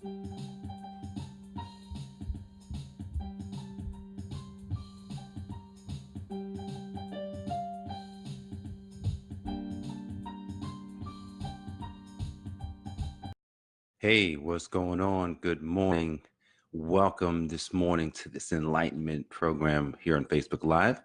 Hey, what's going on? Good morning. Welcome this morning to this enlightenment program here on Facebook Live.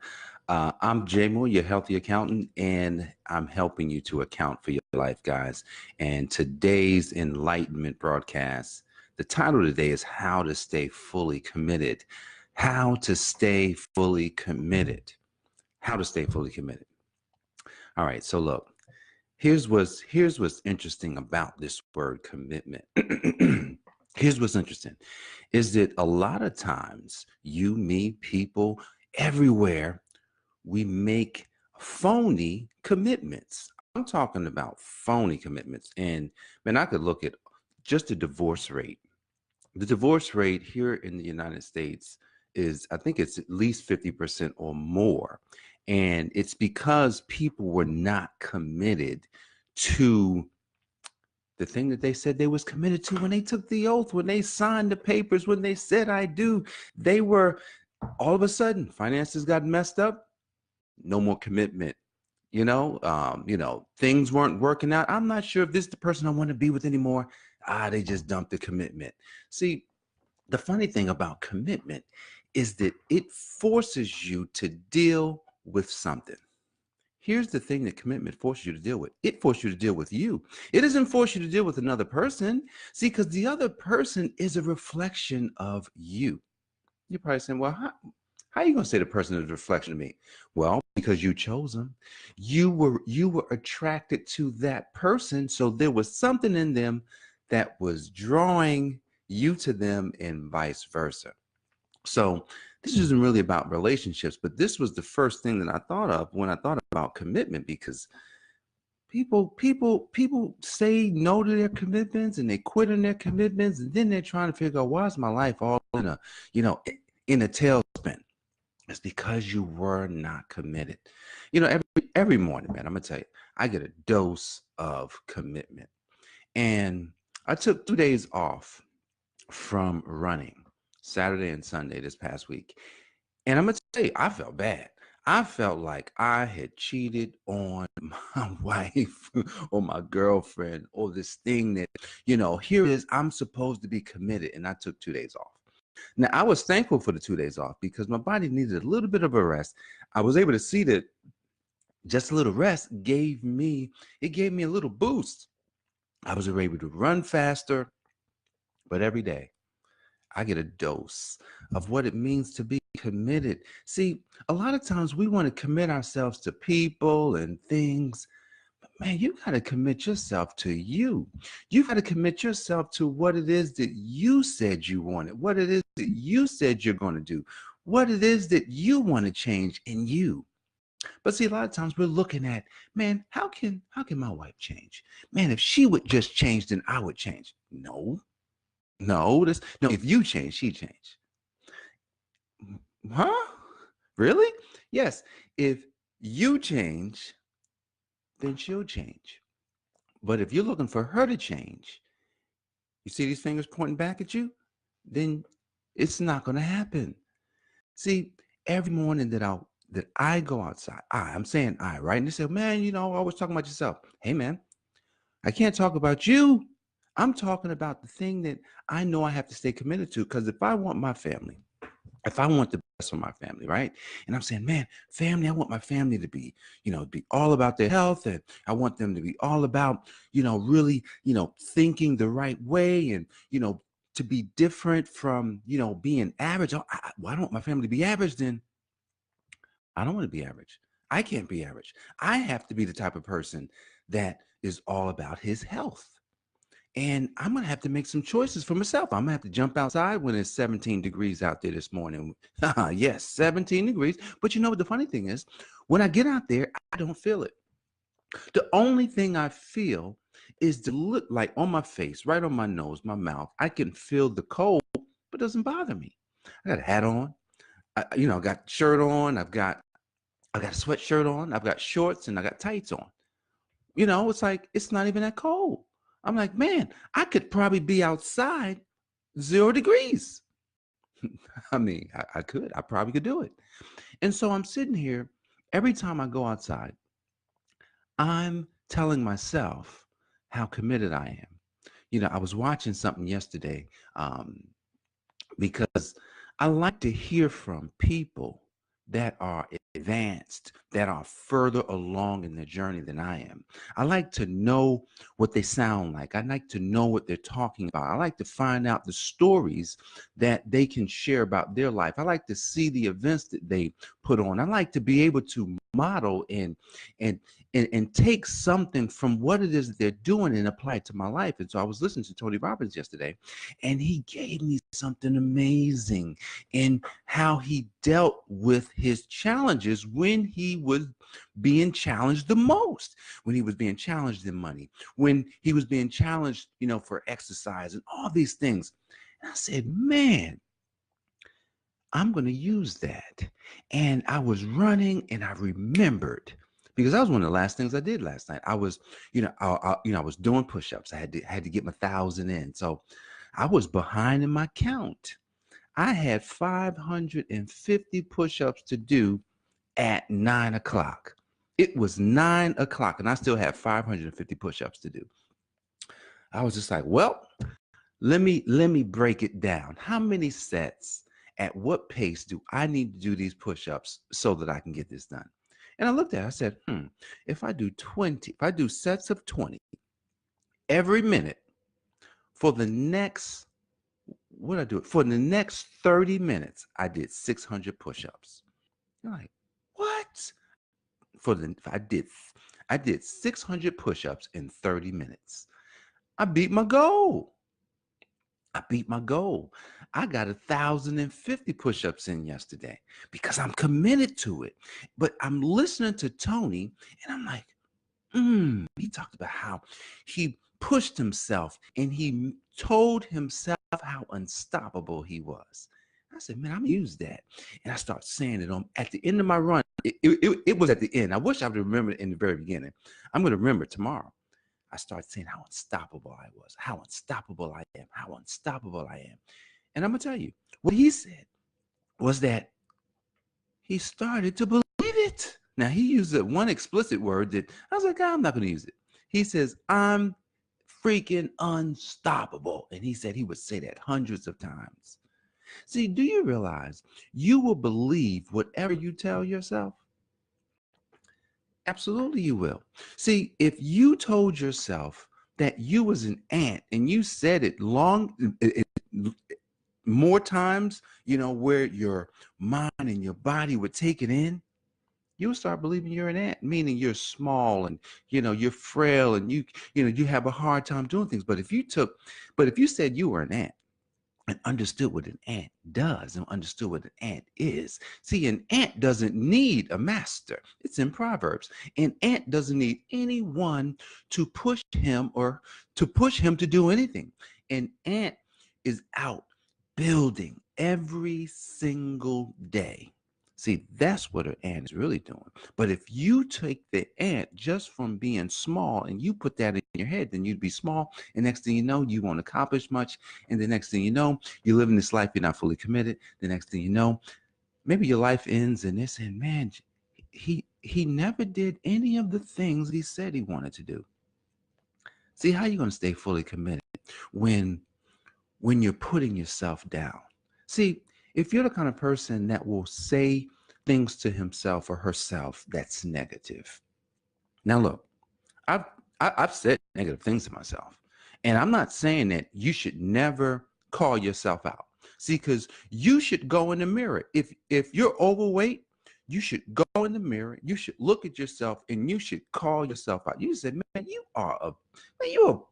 I'm Jay Moore, your healthy accountant, and I'm helping you to account for your life, guys. And today's enlightenment broadcast, the title today is How to Stay Fully Committed. How to stay fully committed. How to stay fully committed. All right, so look. Here's what's interesting about this word commitment. Here's what's interesting is that a lot of times you, me, people everywhere, we make phony commitments. I'm talking about phony commitments. And man, I could look at just the divorce rate. The divorce rate here in the United States is, I think it's at least 50% or more. And it's because people were not committed to the thing that they said they was committed to when they took the oath, when they signed the papers, when they said I do. They were, all of a sudden, finances got messed up, no more commitment. Things weren't working out. I'm not sure if this is the person I want to be with anymore. They just dumped the commitment. See, the funny thing about commitment is that it forces you to deal with something. Here's the thing that commitment forces you to deal with. It forces you to deal with you. It doesn't force you to deal with another person. See, because the other person is a reflection of you. You're probably saying, well, how are you going to say the person is a reflection of me? Well, because you chose them. You were attracted to that person. So there was something in them that was drawing you to them and vice versa. So this isn't really about relationships, but this was the first thing that I thought of when I thought about commitment, because people say no to their commitments and they quit on their commitments, and then they're trying to figure out, why is my life all in a tailspin? It's because you were not committed. Every morning, man, I'm gonna tell you, I get a dose of commitment. And I took 2 days off from running, Saturday and Sunday this past week. And I'm gonna tell you, I felt bad. I felt like I had cheated on my wife or my girlfriend, or this thing that, here it is, I'm supposed to be committed, and I took 2 days off. Now, I was thankful for the 2 days off because my body needed a little bit of a rest. I was able to see that just a little rest gave me a little boost. I was able to run faster, but every day I get a dose of what it means to be committed. See, a lot of times we want to commit ourselves to people and things, but man, you got to commit yourself to you. You got to commit yourself to what it is that you said you wanted, what it is that you said you're going to do, what it is that you want to change in you. But see, a lot of times we're looking at, man, how can my wife change? Man, if she would just change, then I would change. No, no, if you change, she change. Huh? Really? Yes. If you change, then she'll change. But if you're looking for her to change, you see these fingers pointing back at you, then it's not going to happen. See, every morning that I go outside, I'm saying I, right? And they say, man, always talking about yourself. Hey, man, I can't talk about you. I'm talking about the thing that I know I have to stay committed to. Because if I want my family, if I want the best for my family, right? And I'm saying, man, family, I want my family to be, be all about their health. And I want them to be all about, really, thinking the right way, and, to be different from, being average. Why don't my family be average then? I don't want to be average. I can't be average. I have to be the type of person that is all about his health. And I'm going to have to make some choices for myself. I'm going to have to jump outside when it's 17 degrees out there this morning. Yes, 17 degrees. But you know what the funny thing is? When I get out there, I don't feel it. The only thing I feel is the look, like on my face, right on my nose, my mouth. I can feel the cold, but it doesn't bother me. I got a hat on. I got shirt on. I got a sweatshirt on. I've got shorts and I got tights on. It's like it's not even that cold. I'm like, man, I could probably be outside 0 degrees. I mean, I probably could do it. And so I'm sitting here every time I go outside, I'm telling myself how committed I am. I was watching something yesterday, because I like to hear from people that are advanced, that are further along in their journey than I am. I like to know what they sound like. I like to know what they're talking about. I like to find out the stories that they can share about their life. I like to see the events that they put on. I like to be able to model and and take something from what it is that they're doing and apply it to my life. And so I was listening to Tony Robbins yesterday, and he gave me something amazing in how he dealt with his challenges when he was being challenged the most, when he was being challenged in money, when he was being challenged, for exercise and all these things. And I said, man, I'm going to use that. And I was running and I remembered, because that was one of the last things I did last night. I was, I was doing push-ups. I had to get my 1,000 in. So I was behind in my count. I had 550 push-ups to do at 9 o'clock. It was 9 o'clock and I still had 550 push-ups to do. I was just like, well, let me break it down. How many sets, at what pace do I need to do these push-ups so that I can get this done? And I looked at it, I said, if I do sets of 20 every minute for the next, what I do? For the next 30 minutes, I did 600 push-ups. You're like, what? I did 600 push-ups in 30 minutes. I beat my goal. I got 1,050 push-ups in yesterday because I'm committed to it. But I'm listening to Tony and I'm like, he talked about how he pushed himself and he told himself how unstoppable he was. I said, man, I'm gonna use that. And I start saying it at the end of my run. It was at the end. I wish I would remember it in the very beginning. I'm gonna remember it tomorrow. I started saying how unstoppable I was, how unstoppable I am, how unstoppable I am. And I'm going to tell you, what he said was that he started to believe it. Now, he used one explicit word that I was like, I'm not going to use it. He says, I'm freaking unstoppable. And he said he would say that hundreds of times. See, do you realize you will believe whatever you tell yourself? Absolutely, you will. See, if you told yourself that you was an ant and you said it more times, where your mind and your body would take it in, you'll start believing you're an ant, meaning you're small and you're frail and you have a hard time doing things. But if you said you were an ant and understood what an ant does and understood what an ant is. See, an ant doesn't need a master. It's in Proverbs. An ant doesn't need anyone to push him to do anything. An ant is out building every single day. See, that's what an ant is really doing. But if you take the ant just from being small and you put that in your head, then you'd be small. And next thing you know, you won't accomplish much. And the next thing you know, you're living this life, you're not fully committed. The next thing you know, maybe your life ends and they're saying, man, he never did any of the things he said he wanted to do. See, how are you going to stay fully committed when you're putting yourself down? See, if you're the kind of person that will say things to himself or herself that's negative. Now, look, I've said negative things to myself, and I'm not saying that you should never call yourself out. See, because you should go in the mirror. If you're overweight, you should go in the mirror. You should look at yourself, and you should call yourself out. You say, man, you're a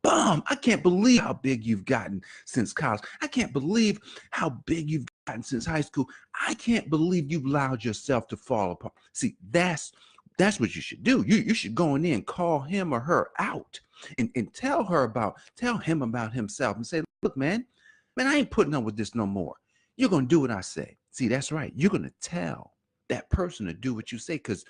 bum. I can't believe how big you've gotten since college. I can't believe how big you've gotten since high school. I can't believe you've allowed yourself to fall apart. See, that's what you should do. You should go in there and call him or her out and tell him about himself and say, look, man, I ain't putting up with this no more. You're going to do what I say. See, that's right. You're going to tell that person to do what you say, because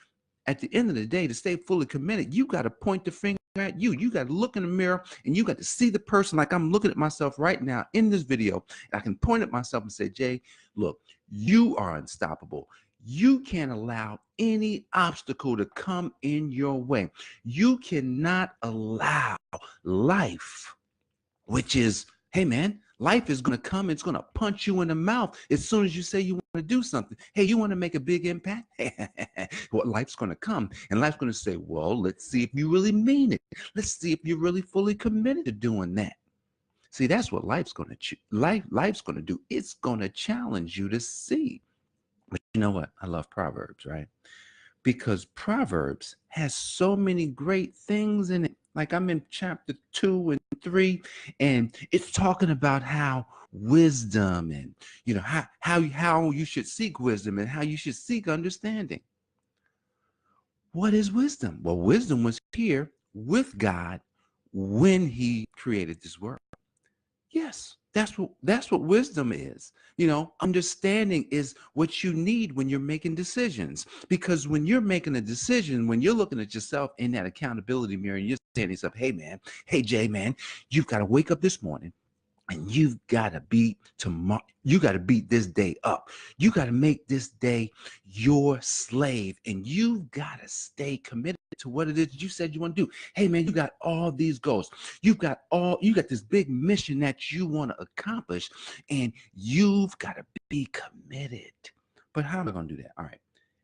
at the end of the day, to stay fully committed, you got to point the finger at you. You got to look in the mirror and you got to see the person like I'm looking at myself right now in this video. I can point at myself and say, Jay, look, you are unstoppable. You can't allow any obstacle to come in your way. You cannot allow life, which is, hey man, life is going to come. It's going to punch you in the mouth as soon as you say you want to do something. Hey, you want to make a big impact? Well, life's going to come and life's going to say, well, let's see if you really mean it. Let's see if you're really fully committed to doing that. See, that's what life's going to life's going to do. It's going to challenge you to see. But you know what? I love Proverbs, right? Because Proverbs has so many great things in it. Like I'm in chapter 2 and 3, and it's talking about how wisdom and how you should seek wisdom and how you should seek understanding. What is wisdom? Well, wisdom was here with God when he created this world. Yes, that's what wisdom is. Understanding is what you need when you're making decisions. Because when you're making a decision, when you're looking at yourself in that accountability mirror and you're saying to yourself, hey man, hey Jay, man, you've got to wake up this morning and you've got to beat tomorrow. You got to beat this day up. You got to make this day your slave, and you've got to stay committed to what it is you said you want to do. Hey man, you got all these goals. You got this big mission that you want to accomplish, and you've got to be committed. But how am I going to do that? All right.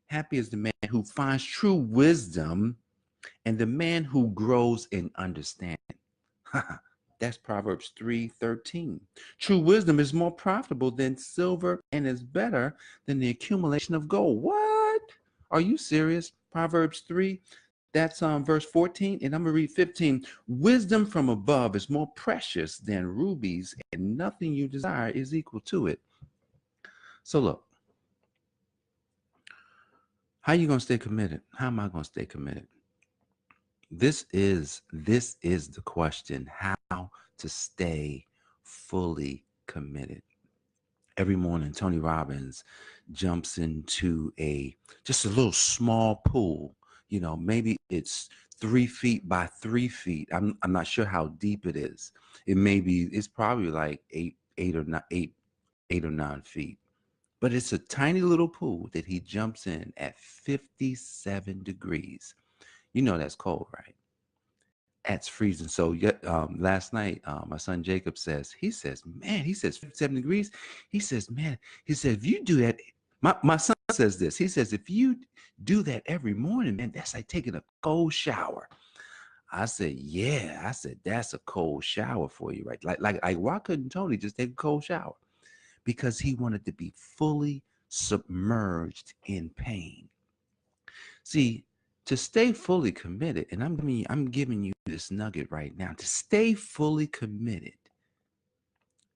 Happy is the man who finds true wisdom and the man who grows in understanding. That's Proverbs 3:13. True wisdom is more profitable than silver and is better than the accumulation of gold. What? Are you serious? Proverbs 3, that's verse 14, and I'm going to read 15. Wisdom from above is more precious than rubies, and nothing you desire is equal to it. So look, how are you going to stay committed? How am I going to stay committed? This is the question, how to stay fully committed. Every morning, Tony Robbins jumps into just a little small pool. Maybe it's 3 feet by 3 feet. I'm not sure how deep it is. It's probably like eight or 9 feet. But it's a tiny little pool that he jumps in at 57 degrees. That's cold, right? That's freezing. So last night, my son Jacob says, 57 degrees. He says, man, if you do that, my son says this. He says, if you do that every morning, man, that's like taking a cold shower. I said, yeah. I said, that's a cold shower for you, right? Like why couldn't Tony just take a cold shower? Because he wanted to be fully submerged in pain. See, to stay fully committed, and I'm giving you this nugget right now. To stay fully committed,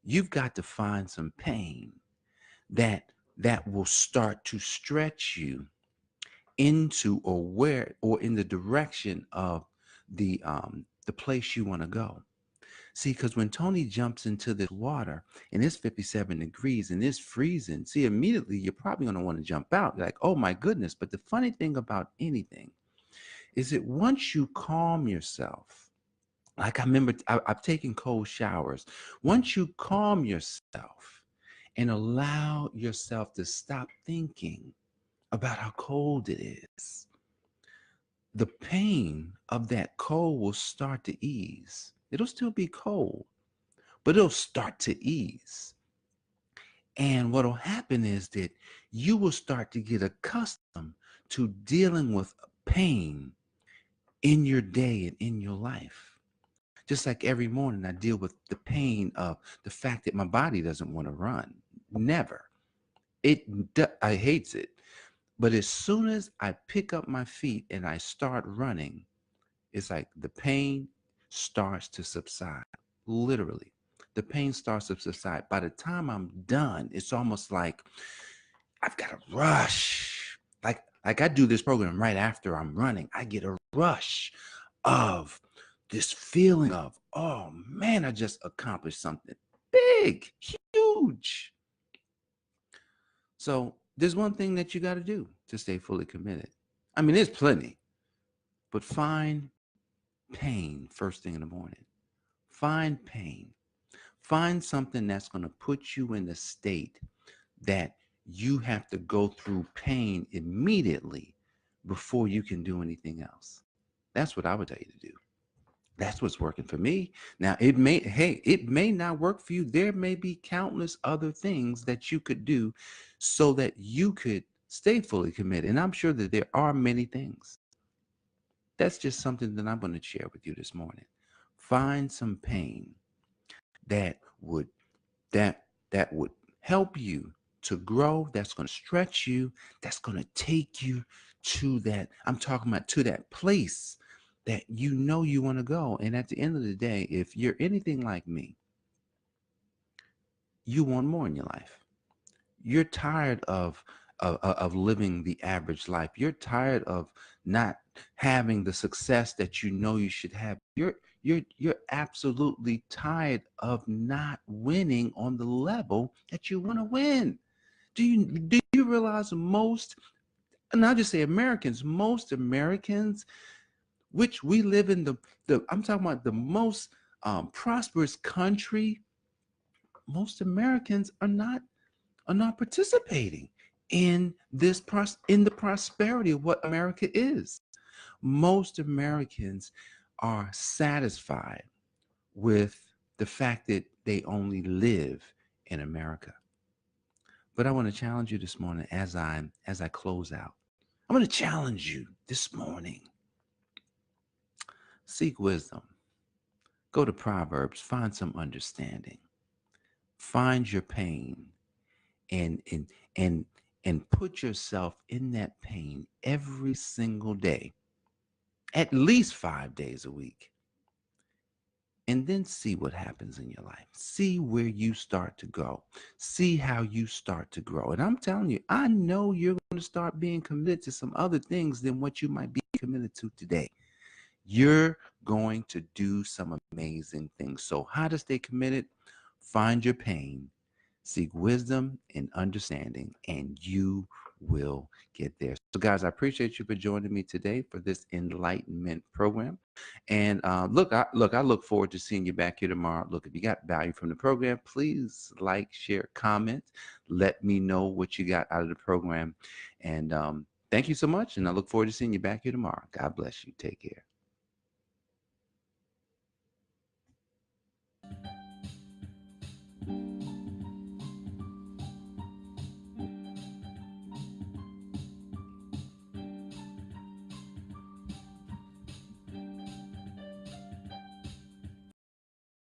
you've got to find some pain that will start to stretch you into or in the direction of the place you want to go. See, because when Tony jumps into this water and it's 57 degrees and it's freezing, see, immediately you're probably going to want to jump out. You're like, oh my goodness. But the funny thing about anything is that once you calm yourself, like I remember I've taken cold showers. Once you calm yourself and allow yourself to stop thinking about how cold it is, the pain of that cold will start to ease. It'll still be cold, but it'll start to ease. And what'll happen is that you will start to get accustomed to dealing with pain in your day and in your life. Just like every morning I deal with the pain of the fact that my body doesn't want to run. Never. I hates it. But as soon as I pick up my feet and I start running, it's like the pain starts to subside. Literally. The pain starts to subside. By the time I'm done, it's almost like I've got to rush. Like I do this program right after I'm running. I get a rush of this feeling of, oh man, I just accomplished something big, huge. So there's one thing that you got to do to stay fully committed. I mean, there's plenty, but find pain first thing in the morning. Find pain. Find something that's going to put you in the state that you have to go through pain immediately before you can do anything else. That's what I would tell you to do. That's what's working for me. Now, it may not work for you. There may be countless other things that you could do so that you could stay fully committed. And I'm sure that there are many things. That's just something that I'm going to share with you this morning. Find some pain that would that would help you to grow, that's going to stretch you, that's going to take you to that, I'm talking about, to that place that you know you want to go. And at the end of the day, if you're anything like me, you want more in your life. You're tired of living the average life. You're tired of not having the success that you know you should have. You're absolutely tired of not winning on the level that you want to win. Do you realize most, and I'll just say Americans, most Americans, which we live in the I'm talking about the most prosperous country, most Americans are not participating in in the prosperity of what America is. Most Americans are satisfied with the fact that they only live in America. But I want to challenge you this morning as I close out. I'm going to challenge you this morning. Seek wisdom. Go to Proverbs, find some understanding. Find your pain and and and and put yourself in that pain every single day, at least 5 days a week. And then see what happens in your life. See where you start to go. See how you start to grow. And I'm telling you, I know you're going to start being committed to some other things than what you might be committed to today. You're going to do some amazing things. So how to stay committed? Find your pain, seek wisdom and understanding, and you will get there. So, guys, I appreciate you for joining me today for this enlightenment program. And I look forward to seeing you back here tomorrow. Look, if you got value from the program, please like, share, comment. Let me know what you got out of the program. And thank you so much. And I look forward to seeing you back here tomorrow. God bless you. Take care.